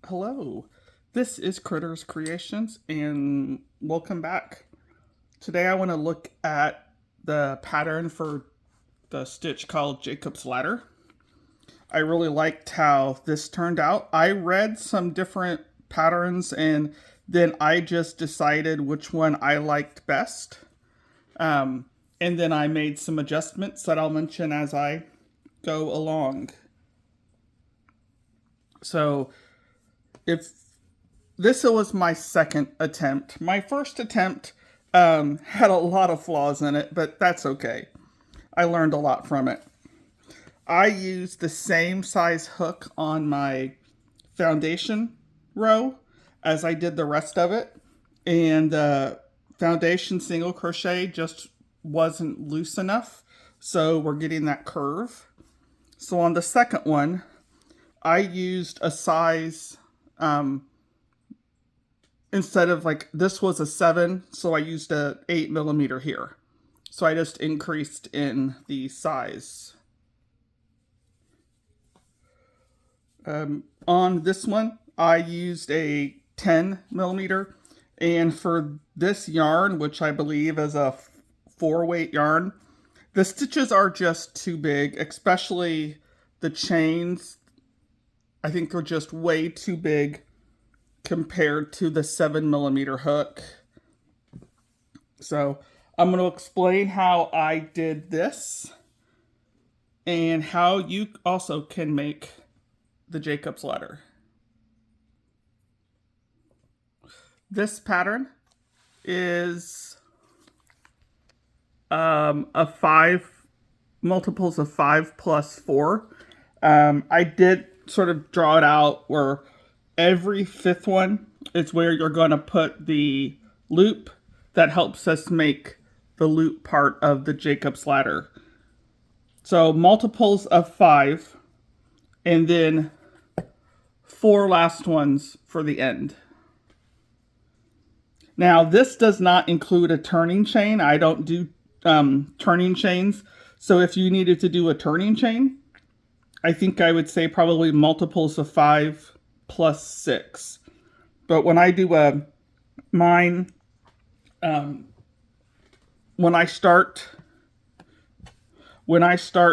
Hello, this is Critters Creations and welcome back. Today I want to look at the pattern for the stitch called Jacob's Ladder. I really liked how this turned out. I read some different patterns and then I just decided which one I liked best. Um, and then I made some adjustments that I'll mention as I go along. So if this was my second attempt. My first attempt had a lot of flaws in it, but that's okay. I learned a lot from it. I used the same size hook on my foundation row as I did the rest of it, and the foundation single crochet just wasn't loose enough, so we're getting that curve. So on the second one, I used a size instead of like this was a 7, so I used a 8mm here. So I just increased in the size. On this one, I used a 10mm, and for this yarn, which I believe is a 4-weight yarn, the stitches are just too big, especially the chains. I think they're just way too big compared to the 7mm hook. So I'm going to explain how I did this and how you also can make the Jacob's Ladder. This pattern is a 5 multiples of 5 plus 4. I did sort of draw it out where every fifth one is where you're going to put the loop that helps us make the loop part of the Jacob's Ladder. So multiples of 5 and then 4 last ones for the end. Now this does not include a turning chain. I don't do turning chains. So if you needed to do a turning chain, I think I would say probably multiples of 5 plus 6. But when I do mine, when I start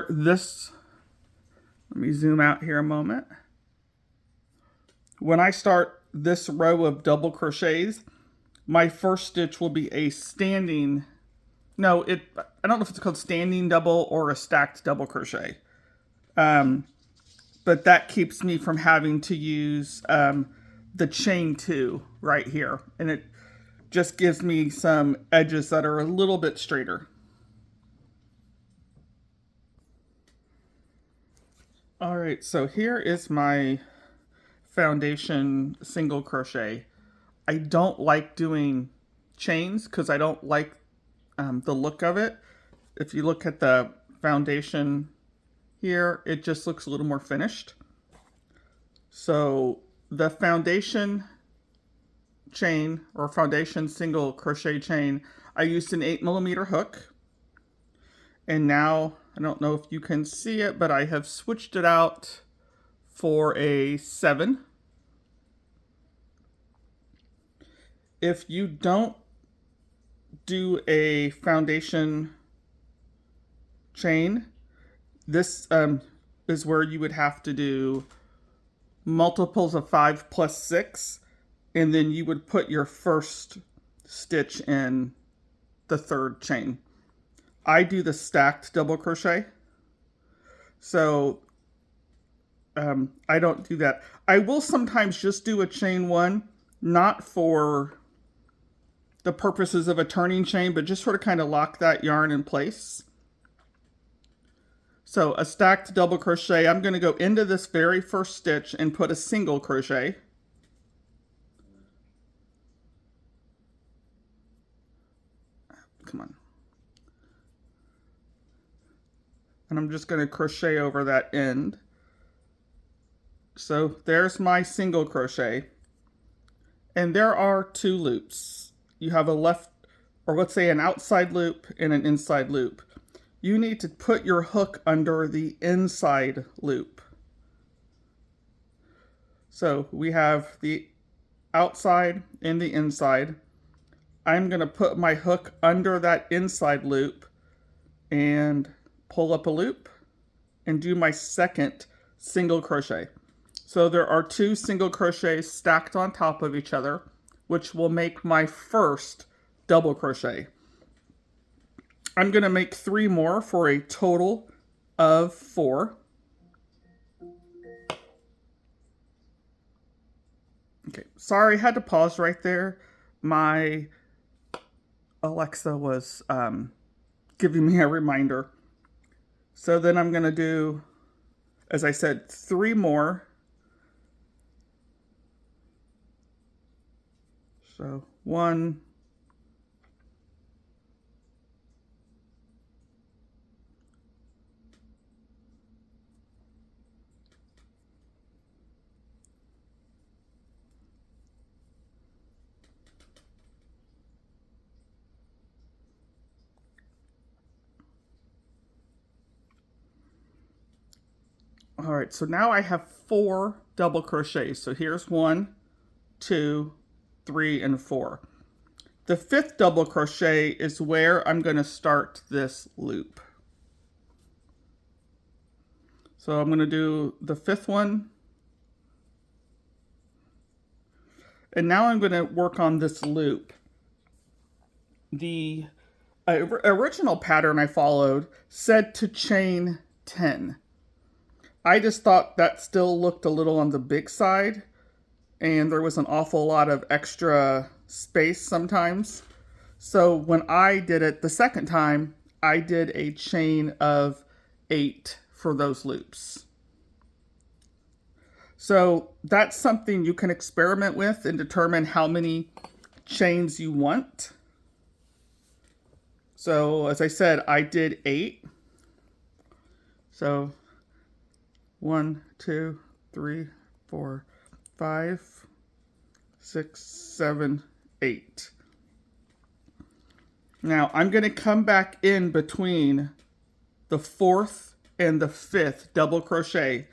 this, let me zoom out here a moment. When I start this row of double crochets, my first stitch will be a standing, no, I don't know if it's called standing double or a stacked double crochet. But that keeps me from having to use the chain 2 right here. And it just gives me some edges that are a little bit straighter. All right, so here is my foundation single crochet. I don't like doing chains because I don't like the look of it. If you look at the foundation here, it just looks a little more finished. So the foundation chain or foundation single crochet chain, I used an 8mm hook. And now, I don't know if you can see it, but I have switched it out for a 7. If you don't do a foundation chain, this is where you would have to do multiples of 5 plus 6, and then you would put your first stitch in the third chain. I do the stacked double crochet, so I don't do that. I will sometimes just do a chain 1, not for the purposes of a turning chain, but just sort of kind of lock that yarn in place. So a stacked double crochet, I'm going to go into this very first stitch and put a single crochet. Come on. And I'm just going to crochet over that end. So there's my single crochet. And there are 2 loops. You have a left, or let's say an outside loop and an inside loop. You need to put your hook under the inside loop. So we have the outside and the inside. I'm going to put my hook under that inside loop and pull up a loop and do my second single crochet. So there are 2 single crochets stacked on top of each other, which will make my first double crochet. I'm going to make 3 more for a total of 4. Okay, sorry, I had to pause right there. My Alexa was giving me a reminder. So then I'm going to do, as I said, 3 more. So 1, 2. All right, so now I have 4 double crochets. So here's 1, 2, 3, and 4. The 5th double crochet is where I'm going to start this loop. So I'm going to do the 5th one. And now I'm going to work on this loop. The original pattern I followed said to chain 10. I just thought that still looked a little on the big side, and there was an awful lot of extra space sometimes. So when I did it the second time, I did a chain of 8 for those loops. So that's something you can experiment with and determine how many chains you want. So as I said, I did 8. So 1, 2, 3, 4, 5, 6, 7, 8. Now I'm going to come back in between the 4th and the 5th double crochet,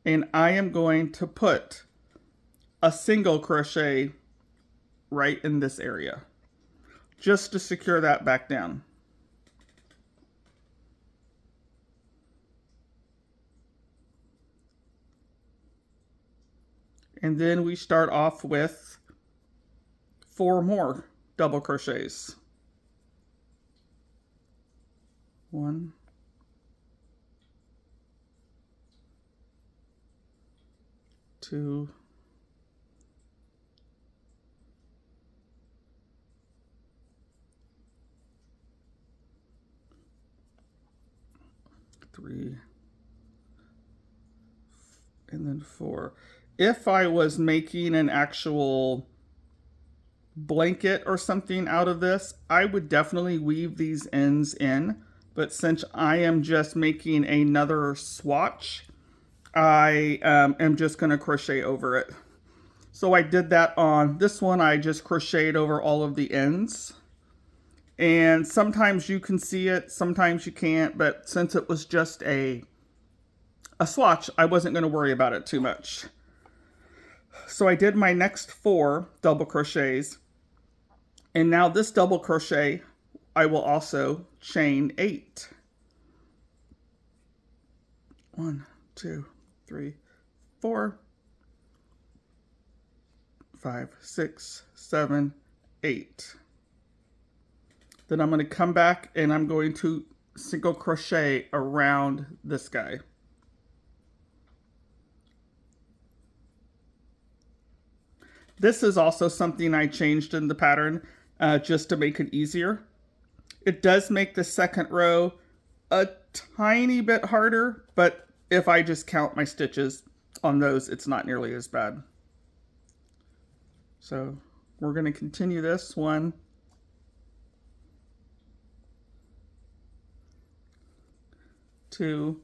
and I am going to put a single crochet right in this area just to secure that back down. And then we start off with 4 more double crochets. 1, 2, 3, and then 4. If I was making an actual blanket or something out of this, I would definitely weave these ends in. But since I am just making another swatch, I am just going to crochet over it. So I did that on this one. I just crocheted over all of the ends. And sometimes you can see it, sometimes you can't. But since it was just a swatch, I wasn't going to worry about it too much. So I did my next 4 double crochets. And now this double crochet, I will also chain 8. 1, 2, 3, 4, 5, 6, 7, 8. Then I'm going to come back and I'm going to single crochet around this guy. This is also something I changed in the pattern just to make it easier. It does make the second row a tiny bit harder, but if I just count my stitches on those, it's not nearly as bad. So we're going to continue this 1, 2,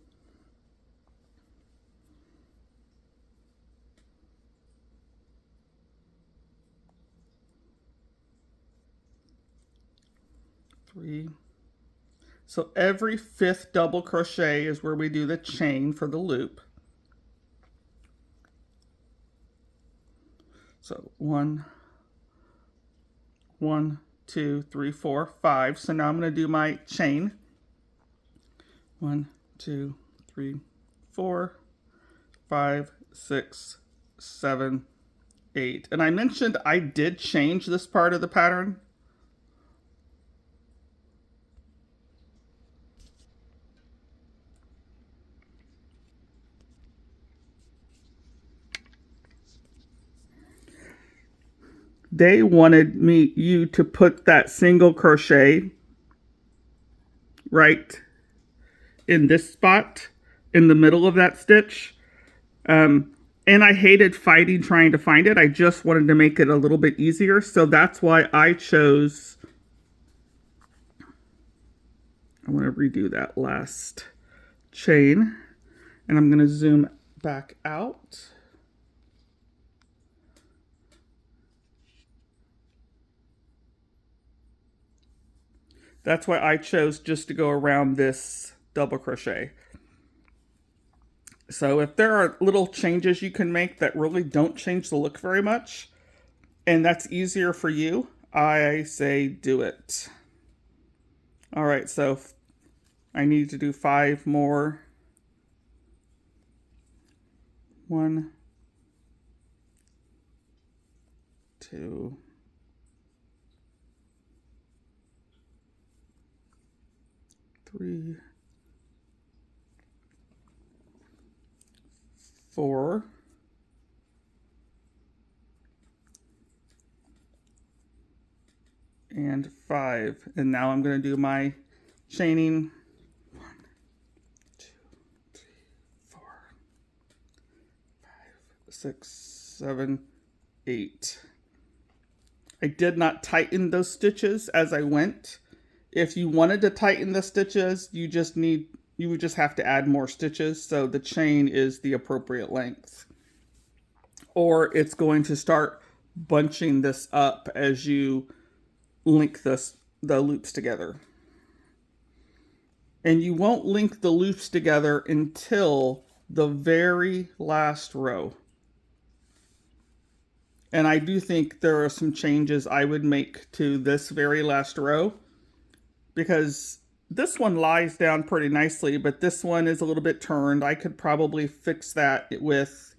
3. So every 5th double crochet is where we do the chain for the loop. So 1, 1, 2, 3, 4, 5. So now I'm going to do my chain. 1, 2, 3, 4, 5, 6, 7, 8. And I mentioned I did change this part of the pattern. They wanted you to put that single crochet right in this spot in the middle of that stitch. And I hated fighting trying to find it. I just wanted to make it a little bit easier. So that's why I chose, I want to redo that last chain. And I'm going to zoom back out. That's why I chose just to go around this double crochet. So if there are little changes you can make that really don't change the look very much, and that's easier for you, I say do it. All right, so I need to do 5 more. 1, 2, 3, 4, and 5. And now I'm going to do my chaining. 1, 2, 3, 4, 5, 6, 7, 8. I did not tighten those stitches as I went. If you wanted to tighten the stitches, you would just have to add more stitches. So the chain is the appropriate length. Or it's going to start bunching this up as you link the loops together. And you won't link the loops together until the very last row. And I do think there are some changes I would make to this very last row, because this one lies down pretty nicely, but this one is a little bit turned. I could probably fix that with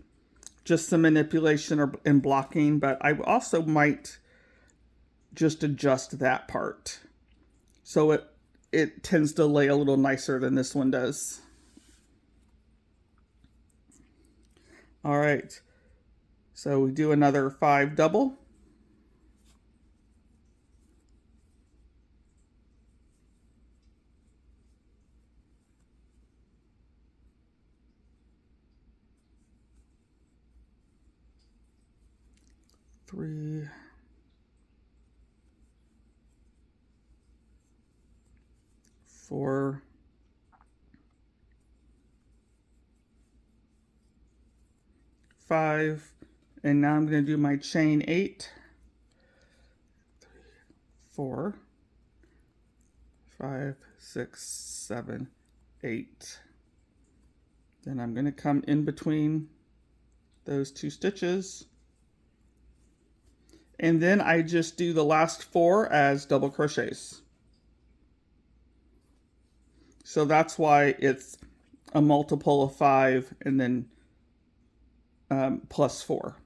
just some manipulation and blocking, but I also might just adjust that part so it tends to lay a little nicer than this one does. All right, so we do another 5 double. Three, 4, 5, and now I'm going to do my chain 8. 3, 4, 5, 6, 7, 8. Then I'm going to come in between those 2 stitches. And then I just do the last 4 as double crochets. So that's why it's a multiple of 5 and then plus 4.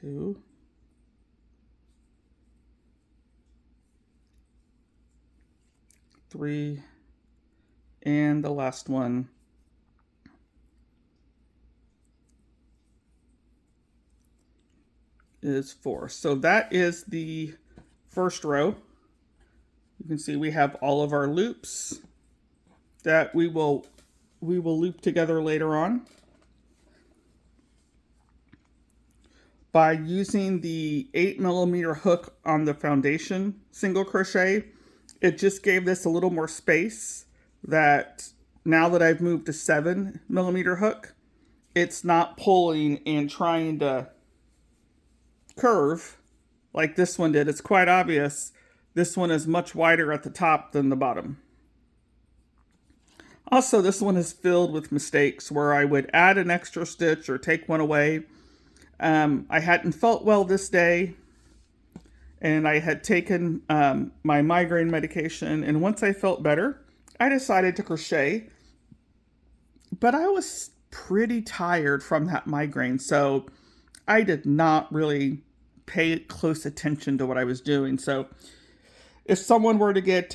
2, 3, and the last one is 4. So that is the first row. You can see we have all of our loops that we will loop together later on. By using the 8mm hook on the foundation single crochet, it just gave this a little more space, that now that I've moved to 7mm hook, it's not pulling and trying to curve like this one did. It's quite obvious this one is much wider at the top than the bottom. Also, this one is filled with mistakes where I would add an extra stitch or take one away. I hadn't felt well this day, and I had taken my migraine medication. And once I felt better, I decided to crochet. But I was pretty tired from that migraine, so I did not really pay close attention to what I was doing. So if someone were to get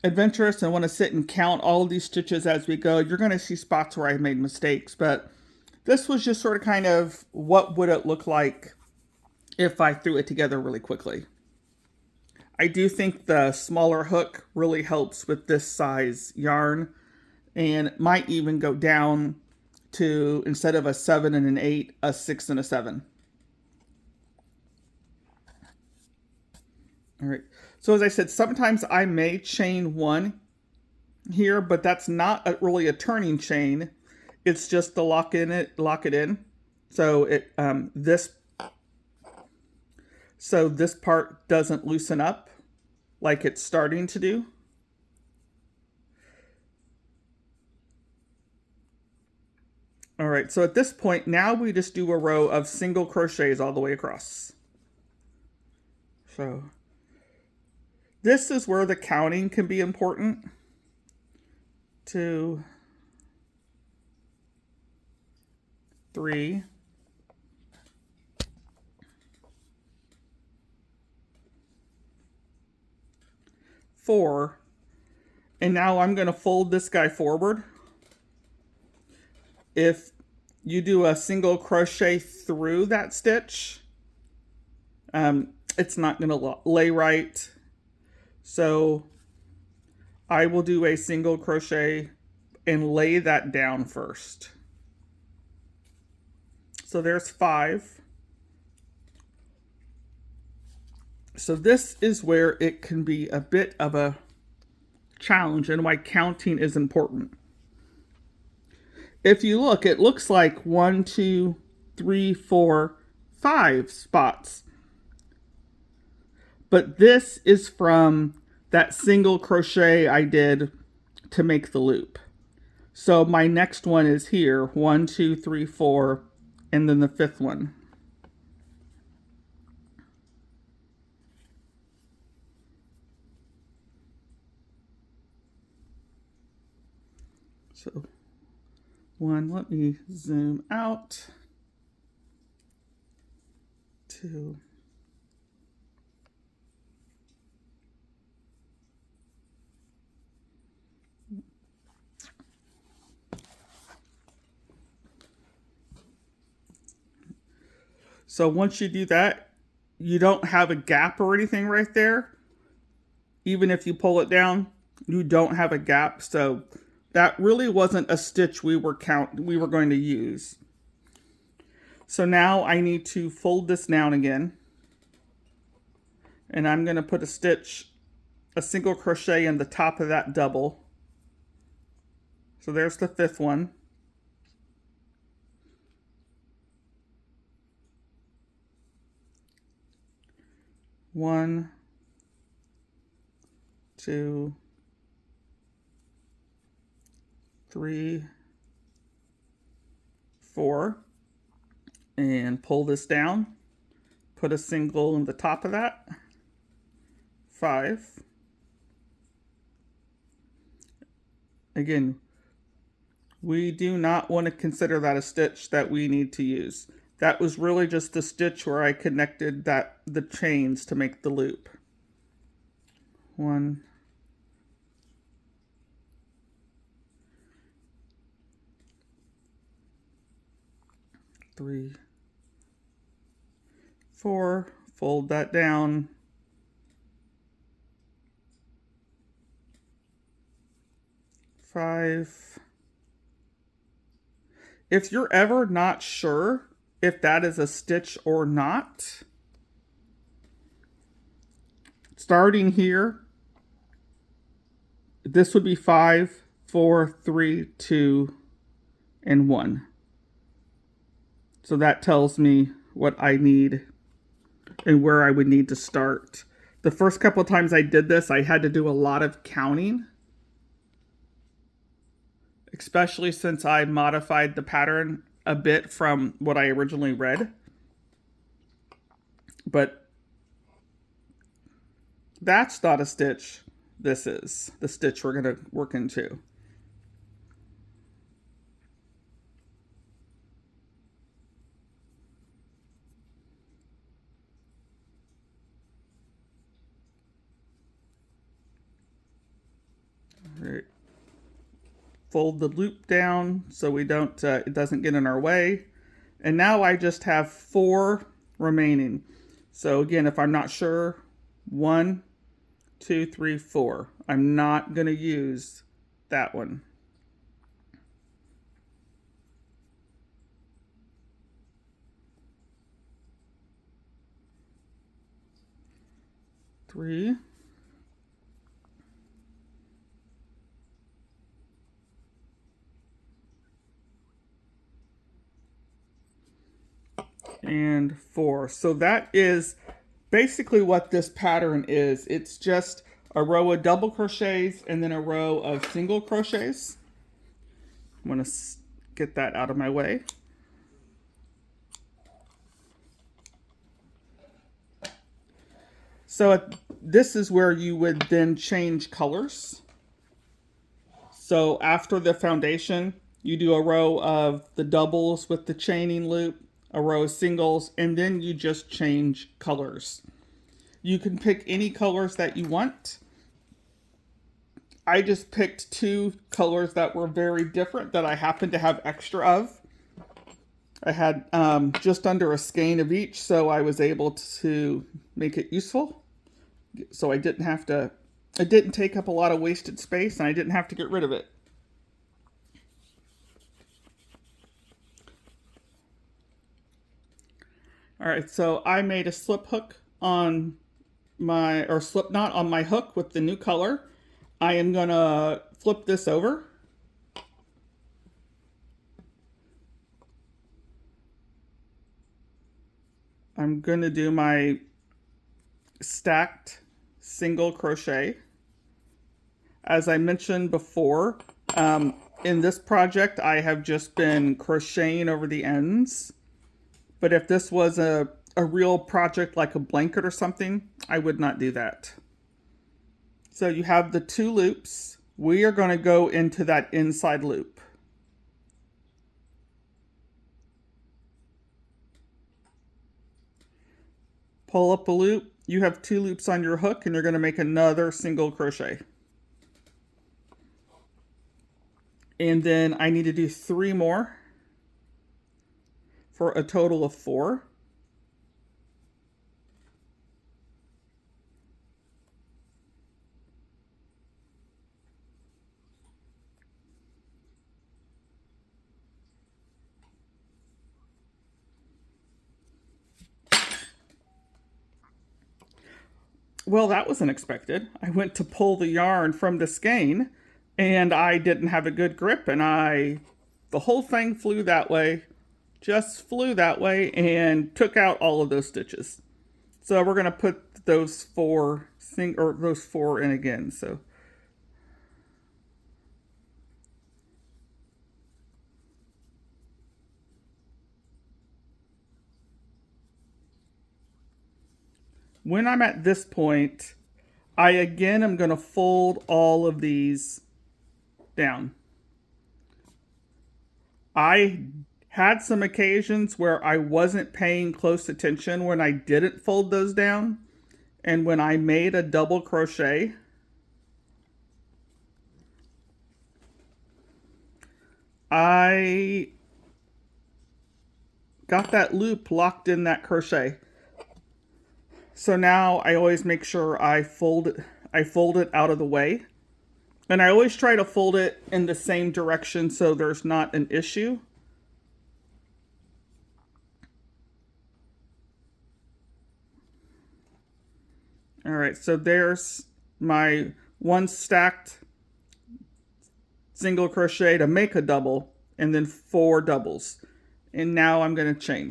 adventurous and want to sit and count all of these stitches as we go, you're going to see spots where I made mistakes. But this was just sort of kind of what would it look like if I threw it together really quickly. I do think the smaller hook really helps with this size yarn, and might even go down to, instead of a 7 and an 8, a 6 and a 7. All right. So as I said, sometimes I may chain one here, but that's not really a turning chain. It's just to lock it in. So this part doesn't loosen up like it's starting to do. All right, so at this point, now we just do a row of single crochets all the way across. So this is where the counting can be important. 2, 3, 4, and now I'm going to fold this guy forward. If you do a single crochet through that stitch, it's not going to lay right. So I will do a single crochet and lay that down first. So there's 5. So this is where it can be a bit of a challenge and why counting is important. If you look, it looks like 1, 2, 3, 4, 5 spots. But this is from that single crochet I did to make the loop. So my next one is here, 1, 2, 3, 4, and then the 5th one. So 1, let me zoom out. 2. So once you do that, you don't have a gap or anything right there. Even if you pull it down, you don't have a gap. So that really wasn't a stitch we were going to use. So now I need to fold this down again. And I'm going to put a single crochet in the top of that double. So there's the 5th one. One, 2, 3, 4, and pull this down. Put a single in the top of that. 5. Again, we do not want to consider that a stitch that we need to use. That was really just the stitch where I connected the chains to make the loop. 1, 3, 4, fold that down. 5. If you're ever not sure if that is a stitch or not, starting here, this would be 5, 4, 3, 2, and 1. So that tells me what I need and where I would need to start. The first couple of times I did this, I had to do a lot of counting. especially since I modified the pattern a bit from what I originally read. But that's not a stitch. This is the stitch we're going to work into. All right. Fold the loop down so we don't it doesn't get in our way. And now I just have 4 remaining. So again, if I'm not sure, 1, 2, 3, 4. I'm not going to use that one. Three. And 4. So that is basically what this pattern is. It's just a row of double crochets and then a row of single crochets. I'm going to get that out of my way. So this is where you would then change colors. So after the foundation, you do a row of the doubles with the chaining loop, a row of singles, and then you just change colors. You can pick any colors that you want. I just picked 2 colors that were very different that I happened to have extra of. I had just under a skein of each, so I was able to make it useful. So I didn't have to, it didn't take up a lot of wasted space, and I didn't have to get rid of it. All right, so I made a slip hook on my, or slip knot on my hook with the new color. I am gonna flip this over. I'm gonna do my stacked single crochet. As I mentioned before, in this project, I have just been crocheting over the ends. But if this was a real project like a blanket or something, I would not do that. So you have the 2 loops. We are going to go into that inside loop. Pull up a loop. You have 2 loops on your hook, and you're going to make another single crochet. And then I need to do 3 more for a total of 4. Well, that was unexpected. I went to pull the yarn from the skein and I didn't have a good grip, and the whole thing flew that way, just flew that way and took out all of those stitches. So we're going to put those 4 in again. So when I'm at this point, I again am going to fold all of these down. I had some occasions where I wasn't paying close attention when I didn't fold those down. And when I made a double crochet, I got that loop locked in that crochet. So now I always make sure I fold it out of the way. And I always try to fold it in the same direction so there's not an issue. All right, so there's my 1 stacked single crochet to make a double, and then 4 doubles. And now I'm going to chain.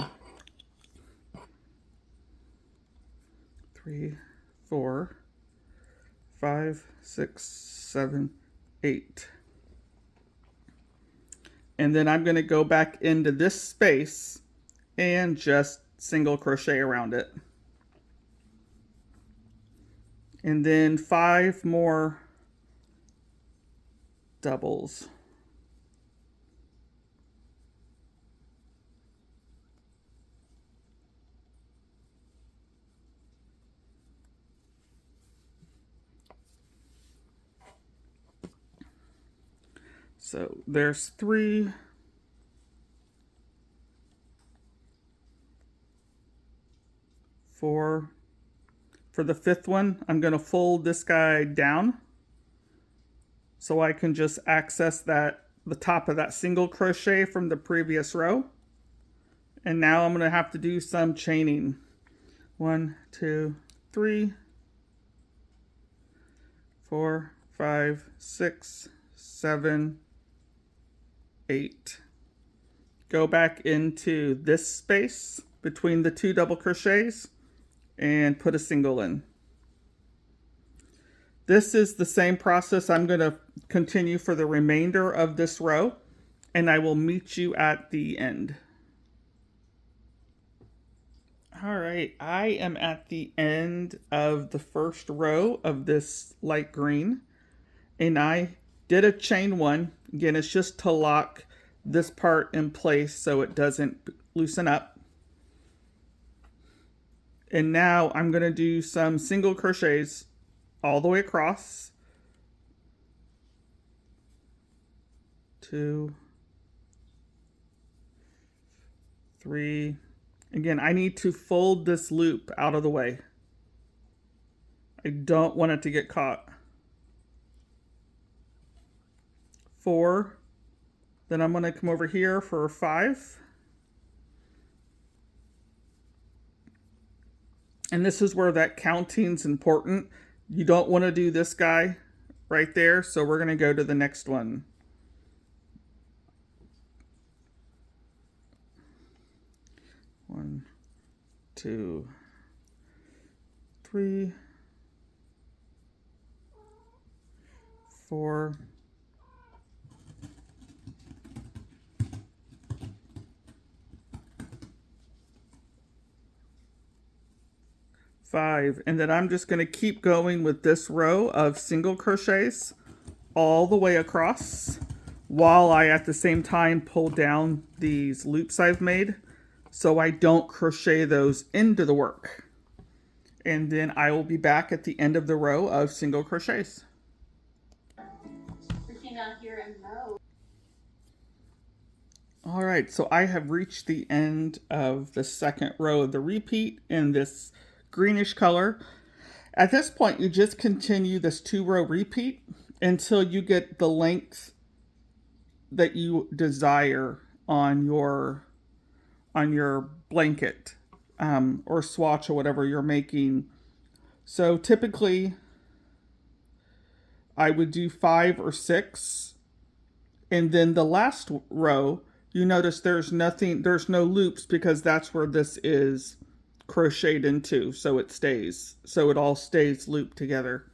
3, 4, 5, 6, 7, 8. And then I'm going to go back into this space and just single crochet around it. And then 5 more doubles. So there's 3, 4. For the 5th one, I'm going to fold this guy down so I can just access the top of that single crochet from the previous row. And now I'm going to have to do some chaining. 1, 2, 3, 4, 5, 6, 7, 8. Go back into this space between the 2 double crochets and put a single in. This is the same process I'm going to continue for the remainder of this row, and I will meet you at the end. All right, I am at the end of the first row of this light green, and I did a chain 1. Again, it's just to lock this part in place so it doesn't loosen up. And now I'm going to do some single crochets all the way across. 2, 3. Again, I need to fold this loop out of the way. I don't want it to get caught. 4. Then I'm going to come over here for 5. And this is where that counting's important. You don't want to do this guy right there, so we're going to go to the next one. One, 2, 3, 4, 5, and then I'm just going to keep going with this row of single crochets all the way across while I at the same time pull down these loops I've made so I don't crochet those into the work. And then I will be back at the end of the row of single crochets. All right, so I have reached the end of the second row of the repeat in this greenish color. At this point, you just continue this 2-row repeat until you get the length that you desire on your blanket or swatch or whatever you're making. So typically I would do 5 or 6, and then the last row, you notice there's no loops because that's where this is crocheted into, so it all stays looped together.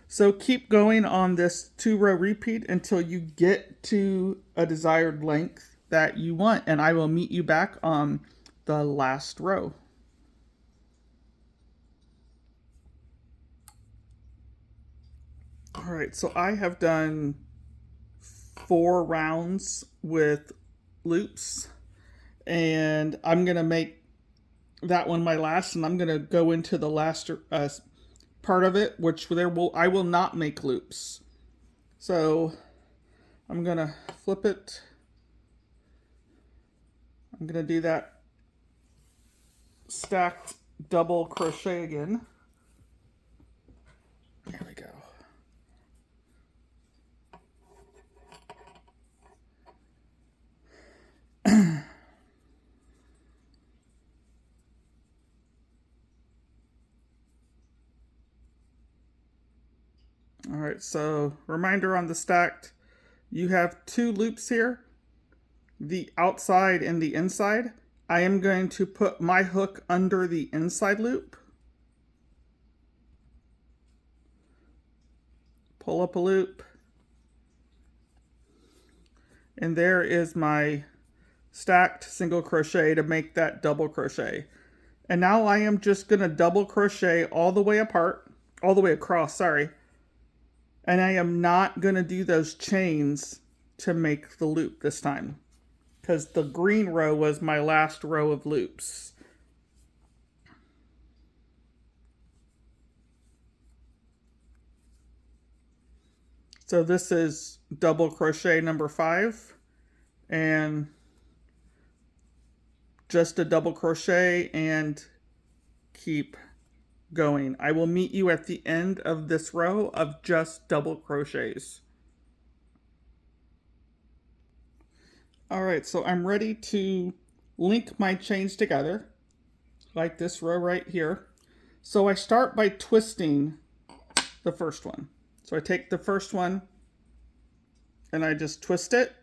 So keep going on this 2-row repeat until you get to a desired length that you want, and I will meet you back on the last row. All right, so I have done 4 rounds with loops, and I'm gonna make that one my last, and I'm gonna go into the last part of it, which I will not make loops. So I'm gonna flip it. I'm gonna do that stacked double crochet again. There we go. All right, so reminder on the stacked, you have 2 loops here, the outside and the inside. I am going to put my hook under the inside loop, pull up a loop, And there is my stacked single crochet to make that double crochet. And now I am just going to double crochet all the way apart, all the way across, sorry. And I am not going to do those chains to make the loop this time, because the green row was my last row of loops. So this is double crochet number 5, and just a double crochet and keep going. I will meet you at the end of this row of just double crochets. All right, so I'm ready to link my chains together, like this row right here. So I start by twisting the first one. So I take the first one and I just twist it.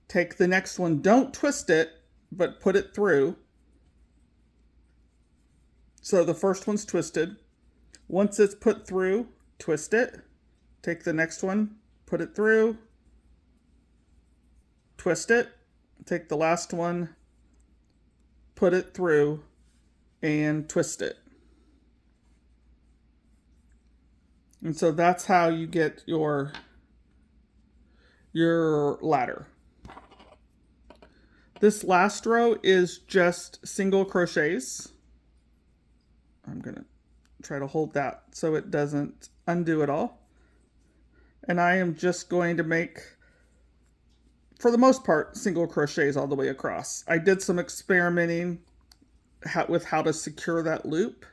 Take the next one, don't twist it, but put it through. So the first one's twisted. Once it's put through, twist it. Take the next one, put it through. Twist it. Take the last one, put it through, and twist it. And so that's how you get your ladder. This last row is just single crochets. I'm going to try to hold that so it doesn't undo it all. And I am just going to make, for the most part, single crochets all the way across. I did some experimenting with how to secure that loop,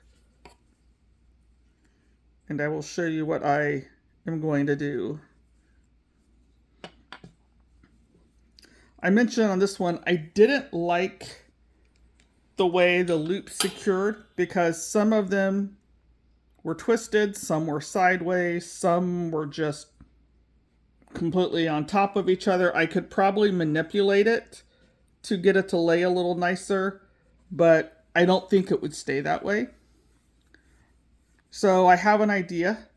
and I will show you what I am going to do. I mentioned on this one, I didn't like the way the loop secured because some of them were twisted, some were sideways, some were just completely on top of each other. I could probably manipulate it to get it to lay a little nicer, but I don't think it would stay that way. So I have an idea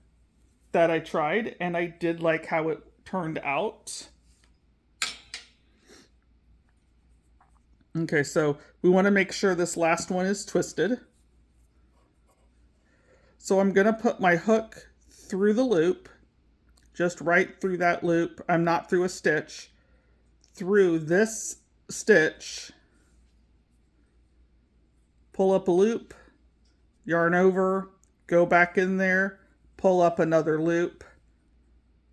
that I tried, and I did like how it turned out. Okay, so we want to make sure this last one is twisted. So I'm going to put my hook through the loop, just right through that loop. I'm not through a stitch. Through this stitch, pull up a loop, yarn over, go back in there, pull up another loop.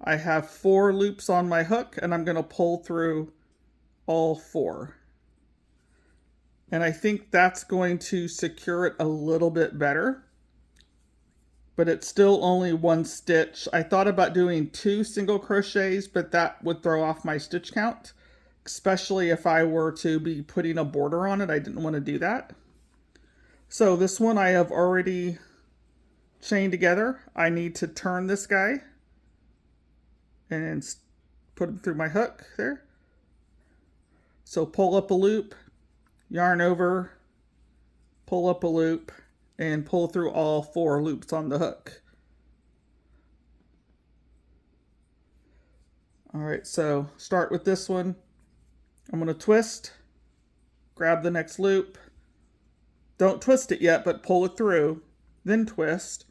I have 4 loops on my hook, and I'm going to pull through all 4. And I think that's going to secure it a little bit better. But it's still only 1 stitch. I thought about doing 2 single crochets, but that would throw off my stitch count, especially if I were to be putting a border on it. I didn't want to do that. So this one I have already chained together. I need to turn this guy and put him through my hook there. So pull up a loop, yarn over, pull up a loop, and pull through all 4 loops on the hook. All right, so start with this one. I'm going to twist, grab the next loop. Don't twist it yet, but pull it through. Then twist,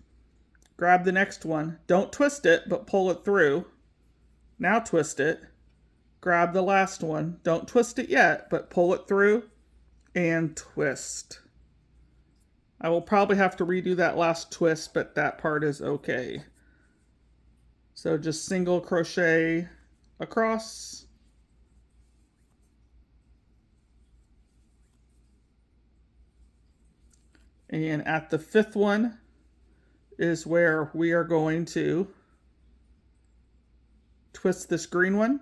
grab the next one. Don't twist it, but pull it through. Now twist it, grab the last one. Don't twist it yet, but pull it through and twist. I will probably have to redo that last twist, but that part is okay. So just single crochet across. And at the 5th one is where we are going to twist this green one.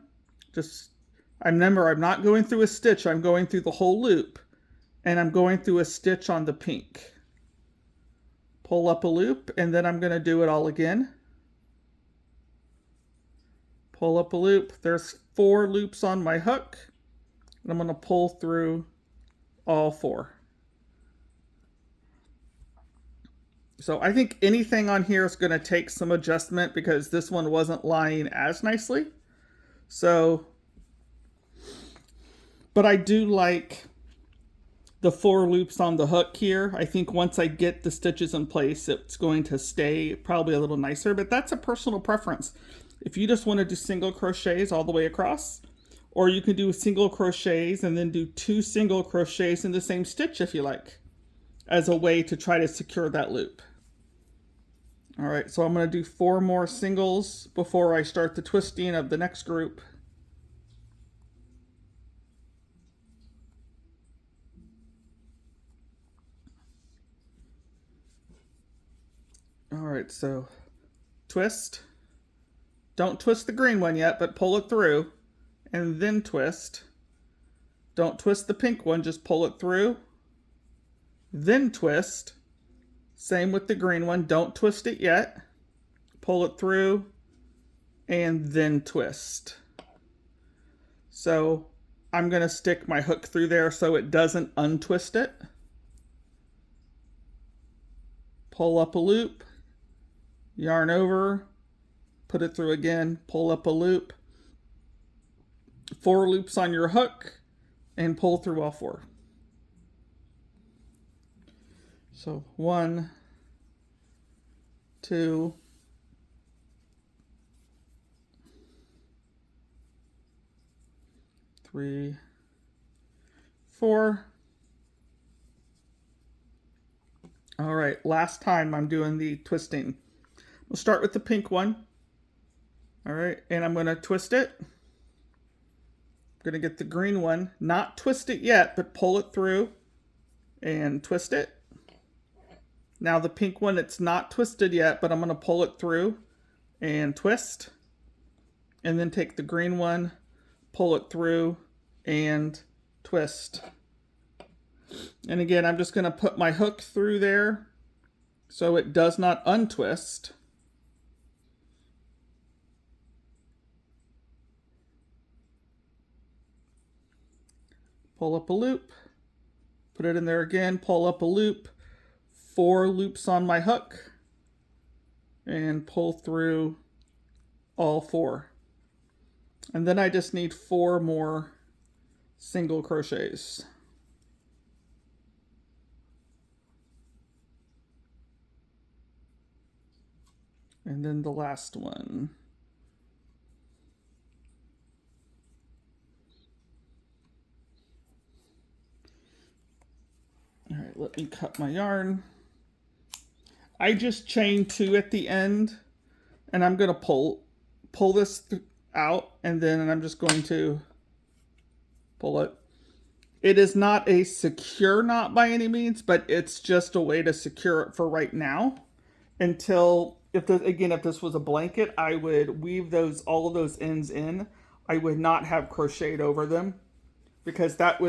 Remember, I'm not going through a stitch, I'm going through the whole loop. And I'm going through a stitch on the pink. Pull up a loop, and then I'm going to do it all again. Pull up a loop. There's 4 loops on my hook, and I'm going to pull through all 4. So I think anything on here is going to take some adjustment because this one wasn't lying as nicely. So But I do like the 4 loops on the hook here. I think once I get the stitches in place, it's going to stay probably a little nicer, but that's a personal preference. If you just want to do single crochets all the way across, or you can do single crochets and then do 2 single crochets in the same stitch if you like, as a way to try to secure that loop. All right, so I'm going to do 4 more singles before I start the twisting of the next group. All right, so twist. Don't twist the green one yet, but pull it through, and then twist. Don't twist the pink one, just pull it through, then twist. Same with the green one, don't twist it yet, pull it through, and then twist. So I'm going to stick my hook through there so it doesn't untwist it. Pull up a loop, yarn over, put it through again, pull up a loop, 4 loops on your hook, and pull through all 4. So 1, 2, 3, 4. All right, last time I'm doing the twisting. We'll start with the pink one. All right, and I'm going to twist it. I'm going to get the green one, not twist it yet, but pull it through and twist it. Now the pink one, it's not twisted yet, but I'm going to pull it through and twist. And then take the green one, pull it through and twist. And again, I'm just going to put my hook through there so it does not untwist. Pull up a loop, put it in there again, pull up a loop, 4 loops on my hook, and pull through all 4. And then I just need 4 more single crochets. And then the last one. All right, let me cut my yarn. I just chain 2 at the end, and I'm going to pull this out, and then I'm just going to pull it. It is not a secure knot by any means, but it's just a way to secure it for right now. Until, if this was a blanket, I would weave all of those ends in. I would not have crocheted over them, because that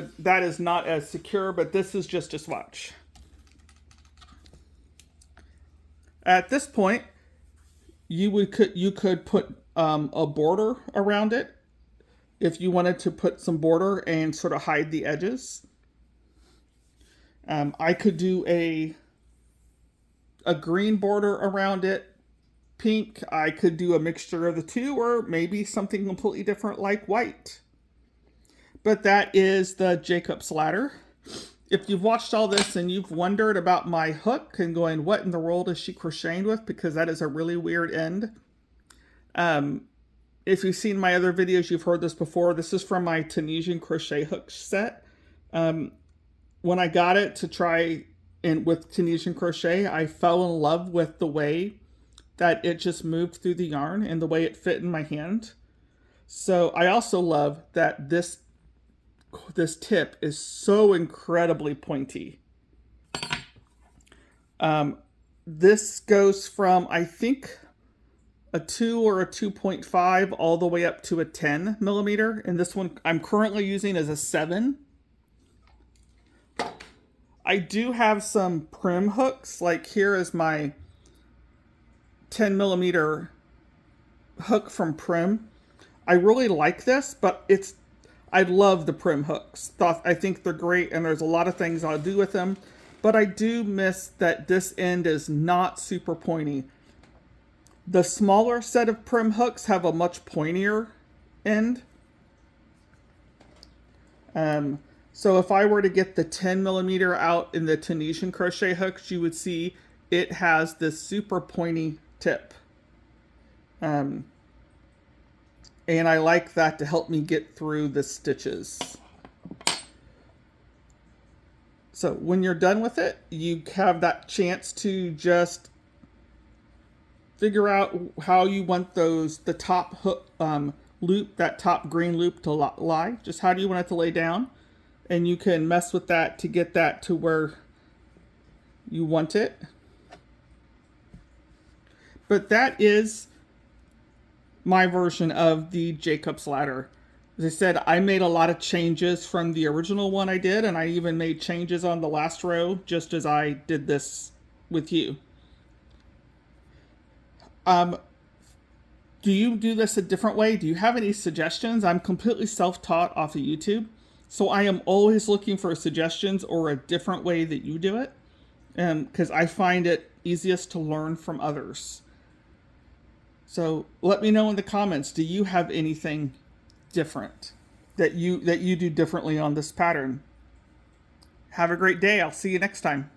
is not as secure, but this is just a swatch. At this point, you could put a border around it if you wanted to put some border and sort of hide the edges. I could do a green border around it, pink. I could do a mixture of the two, or maybe something completely different like white. But that is the Jacob's ladder. If you've watched all this and you've wondered about my hook and going, what in the world is she crocheting with? Because that is a really weird end. If you've seen my other videos, you've heard this before. This is from my Tunisian crochet hook set. When I got it to try with Tunisian crochet, I fell in love with the way that it just moved through the yarn and the way it fit in my hand. So I also love that this tip is so incredibly pointy. This goes from, I think, a 2 or a 2.5 all the way up to a 10 millimeter. And this one I'm currently using as a 7. I do have some prim hooks. Like here is my 10 millimeter hook from Prim. I really like this, but I love the Prim hooks. I think they're great, and there's a lot of things I'll do with them. But I do miss that this end is not super pointy. The smaller set of Prim hooks have a much pointier end. So if I were to get the 10 millimeter out in the Tunisian crochet hooks, you would see it has this super pointy tip. And I like that to help me get through the stitches. So when you're done with it, you have that chance to just figure out how you want the top hook loop, that top green loop to lie. Just how do you want it to lay down? And you can mess with that to get that to where you want it. But that is my version of the Jacob's ladder. As I said, I made a lot of changes from the original one I did, and I even made changes on the last row just as I did this with you. Do you do this a different way? Do you have any suggestions? I'm completely self-taught off of YouTube, so I am always looking for suggestions or a different way that you do it, because I find it easiest to learn from others. So let me know in the comments, do you have anything different that you do differently on this pattern? Have a great day. I'll see you next time.